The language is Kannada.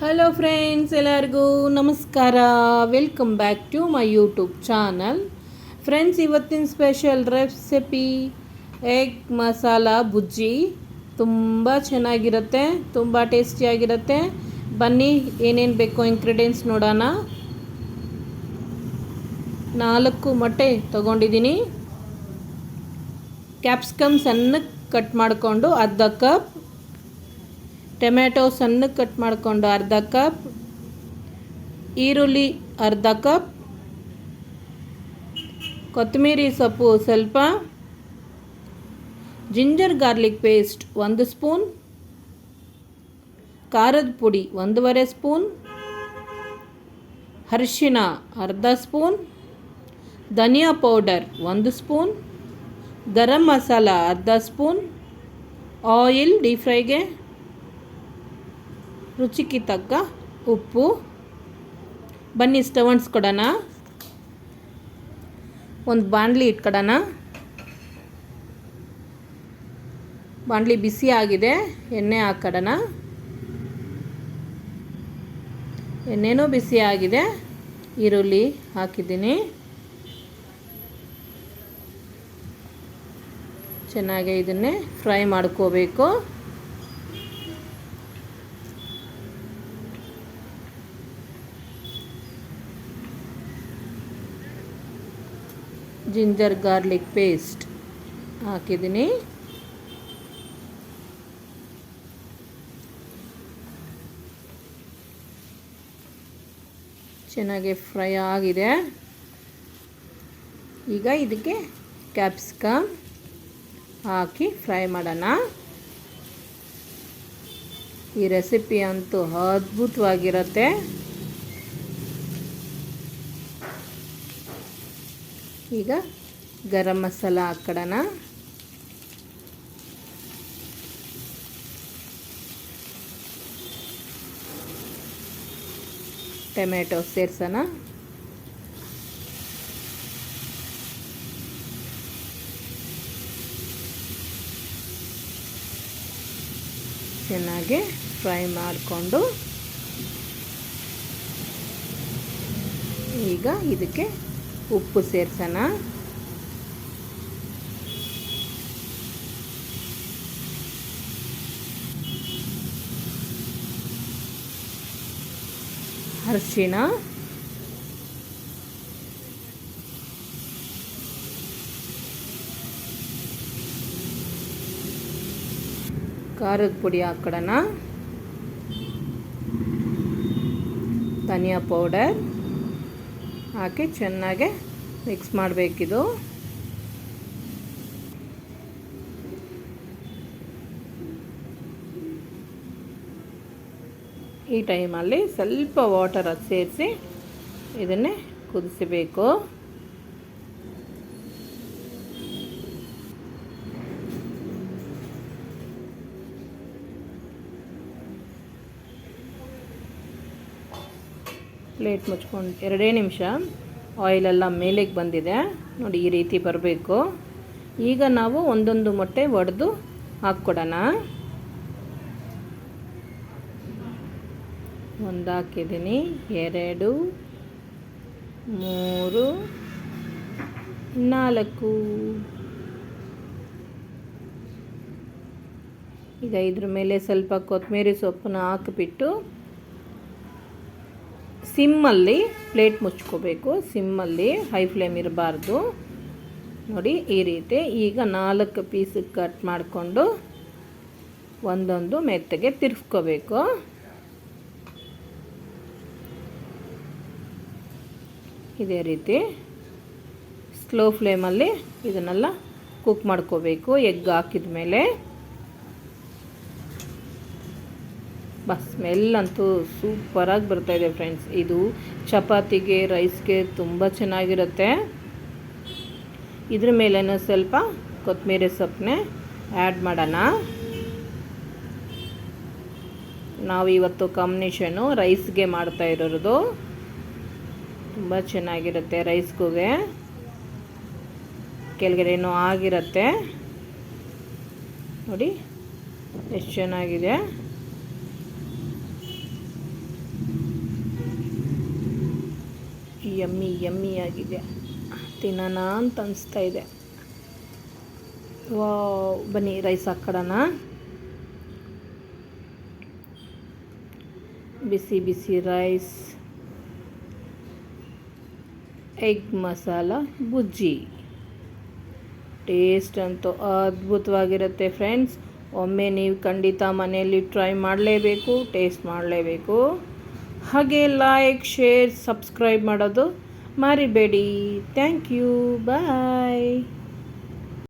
ಹಲೋ ಫ್ರೆಂಡ್ಸ್, ಎಲ್ಲರಿಗೂ ನಮಸ್ಕಾರ. Welcome back to my YouTube channel. Friends, ಇವತ್ತಿನ special recipe egg masala bhurji. ತುಂಬ ಚೆನ್ನಾಗಿರುತ್ತೆ, ತುಂಬ ಟೇಸ್ಟಿಯಾಗಿರುತ್ತೆ. ಬನ್ನಿ ಏನೇನು ಬೇಕೋ ಇಂಗ್ರೀಡಿಯೆಂಟ್ಸ್ ನೋಡೋಣ. 4 ಮೊಟ್ಟೆ ತೊಗೊಂಡಿದ್ದೀನಿ. ಕ್ಯಾಪ್ಸಿಕಮ್ ಸಣ್ಣಕ್ಕೆ ಕಟ್ ಮಾಡಿಕೊಂಡು ಅರ್ಧ ಕಪ್, ಟೊಮ್ಯಾಟೊ ಸಣ್ಣಕ್ಕೆ ಕಟ್ ಮಾಡಿಕೊಂಡು ಅರ್ಧ ಕಪ್, ಈರುಳ್ಳಿ ಅರ್ಧ ಕಪ್, ಕೊತ್ತಂಬರಿ ಸೊಪ್ಪು ಸ್ವಲ್ಪ, ಜಿಂಜರ್ ಗಾರ್ಲಿಕ್ ಪೇಸ್ಟ್ 1 ಸ್ಪೂನ್, ಖಾರದ ಪುಡಿ 1.5 ಸ್ಪೂನ್, ಅರಿಶಿನ ಅರ್ಧ ಸ್ಪೂನ್, ಧನಿಯಾ ಪೌಡರ್ 1 ಸ್ಪೂನ್, ಗರಂ ಮಸಾಲ ಅರ್ಧ ಸ್ಪೂನ್, ಆಯಿಲ್ ಡೀಪ್ ಫ್ರೈಗೆ, ರುಚಿಗೆ ತಕ್ಕ ಉಪ್ಪು. ಬನ್ನಿ ಸ್ಟವ್ ಅಂಟಿಸ್ಕೊಡೋಣ. ಒಂದು ಬಾಣಲಿ ಇಟ್ಕೊಡೋಣ. ಬಾಣಲಿ ಬಿಸಿ ಆಗಿದೆ, ಎಣ್ಣೆ ಹಾಕ್ಕೊಡೋಣ. ಎಣ್ಣೆನೂ ಬಿಸಿ ಆಗಿದೆ. ಈರುಳ್ಳಿ ಹಾಕಿದ್ದೀನಿ. ಚೆನ್ನಾಗಿ ಇದನ್ನೇ ಫ್ರೈ ಮಾಡ್ಕೋಬೇಕು. ಜಿಂಜರ್ ಗಾರ್ಲಿಕ್ ಪೇಸ್ಟ್ ಹಾಕಿದ್ದೀನಿ. ಚೆನ್ನಾಗಿ ಫ್ರೈ ಆಗಿದೆ. ಈಗ ಇದಕ್ಕೆ ಕ್ಯಾಪ್ಸಿಕಮ್ ಹಾಕಿ ಫ್ರೈ ಮಾಡೋಣ. ಈ ರೆಸಿಪಿ ಅಂತೂ ಅದ್ಭುತವಾಗಿರುತ್ತೆ. ಈಗ ಗರಂ ಮಸಾಲ ಹಾಕ್ಕೊಡೋಣ. ಟೊಮೆಟೊ ಸೇರಿಸೋಣ. ಚೆನ್ನಾಗಿ ಫ್ರೈ ಮಾಡಿಕೊಂಡು ಈಗ ಇದಕ್ಕೆ ಉಪ್ಪು ಸೇರಿಸೋಣ. ಅರಿಶಿನ, ಖಾರದ ಪುಡಿ ಹಾಕ್ಕೊಡೋಣ. ಧನಿಯಾ ಪೌಡರ್ ಹಾಕಿ ಚೆನ್ನಾಗಿ ಮಿಕ್ಸ್ ಮಾಡಬೇಕಿದು. ಈ ಟೈಮಲ್ಲಿ ಸ್ವಲ್ಪ ವಾಟರ್ ಸೇರಿಸಿ ಇದನ್ನೇ ಕುದಿಸಬೇಕು. ಪ್ಲೇಟ್ ಮುಚ್ಕೊಂಡು 2 ನಿಮಿಷ ಆಯಿಲೆಲ್ಲ ಮೇಲೆಗೆ ಬಂದಿದೆ ನೋಡಿ, ಈ ರೀತಿ ಬರಬೇಕು. ಈಗ ನಾವು ಒಂದೊಂದು ಮೊಟ್ಟೆ ಒಡೆದು ಹಾಕ್ಕೊಡೋಣ. 1 ಹಾಕಿದ್ದೀನಿ, 2, 3, 4. ಈಗ ಇದ್ರ ಮೇಲೆ ಸ್ವಲ್ಪ ಕೊತ್ತಂಬರಿ ಸೊಪ್ಪನ್ನ ಹಾಕಿಬಿಟ್ಟು ಸಿಮ್ಮಲ್ಲಿ ಪ್ಲೇಟ್ ಮುಚ್ಕೋಬೇಕು. ಸಿಮ್ಮಲ್ಲಿ, ಹೈ ಫ್ಲೇಮ್ ಇರಬಾರ್ದು ನೋಡಿ, ಈ ರೀತಿ. ಈಗ 4 ಪೀಸಿಗೆ ಕಟ್ ಮಾಡಿಕೊಂಡು ಒಂದೊಂದು ಮೆತ್ತಗೆ ತಿರ್ಗಿಸ್ಕೋಬೇಕು. ಇದೇ ರೀತಿ ಸ್ಲೋ ಫ್ಲೇಮಲ್ಲಿ ಇದನ್ನೆಲ್ಲ ಕುಕ್ ಮಾಡ್ಕೋಬೇಕು. ಎಗ್ ಹಾಕಿದ ಮೇಲೆ ಸ್ಮೆಲ್ ಅಂತೂ ಸೂಪರಾಗಿ ಬರ್ತಾಯಿದೆ ಫ್ರೆಂಡ್ಸ್. ಇದು ಚಪಾತಿಗೆ, ರೈಸ್ಗೆ ತುಂಬ ಚೆನ್ನಾಗಿರುತ್ತೆ. ಇದ್ರ ಮೇಲೇನೂ ಸ್ವಲ್ಪ ಕೊತ್ತಂಬರಿ ಸೊಪ್ಪನ್ನೇ ಆ್ಯಡ್ ಮಾಡೋಣ. ನಾವು ಇವತ್ತು ಕಾಂಬಿನೇಷನ್ನು ರೈಸ್ಗೆ ಮಾಡ್ತಾ ಇರೋದು. ತುಂಬ ಚೆನ್ನಾಗಿರುತ್ತೆ ರೈಸ್ಗೂ. ಕೆಳಗಡೆನೂ ಆಗಿರುತ್ತೆ ನೋಡಿ ಎಷ್ಟು ಚೆನ್ನಾಗಿದೆ. ಯಮ್ಮಿ ಯಮ್ಮಿ ಆಗಿದೆ, ತಿನ್ನೋಣ ಅಂತ ಅನಿಸ್ತಾ ಇದೆ. ಬನ್ನಿ ರೈಸ್ ಹಾಕ್ಕೊಳ್ಳೋಣ. ಬಿಸಿ ಬಿಸಿ ರೈಸ್, ಎಗ್ ಮಸಾಲ ಬುಜ್ಜಿ. ಟೇಸ್ಟ್ ಅಂತೂ ಅದ್ಭುತವಾಗಿರುತ್ತೆ ಫ್ರೆಂಡ್ಸ್. ಒಮ್ಮೆ ನೀವು ಖಂಡಿತ ಮನೆಯಲ್ಲಿ ಟ್ರೈ ಮಾಡಲೇಬೇಕು, ಟೇಸ್ಟ್ ಮಾಡಲೇಬೇಕು. ಹಾಗೆ ಲೈಕ್, ಶೇರ್, ಸಬ್ಸ್ಕ್ರೈಬ್ ಮಾಡೋದು ಮರಿಬೇಡಿ. Thank you, bye.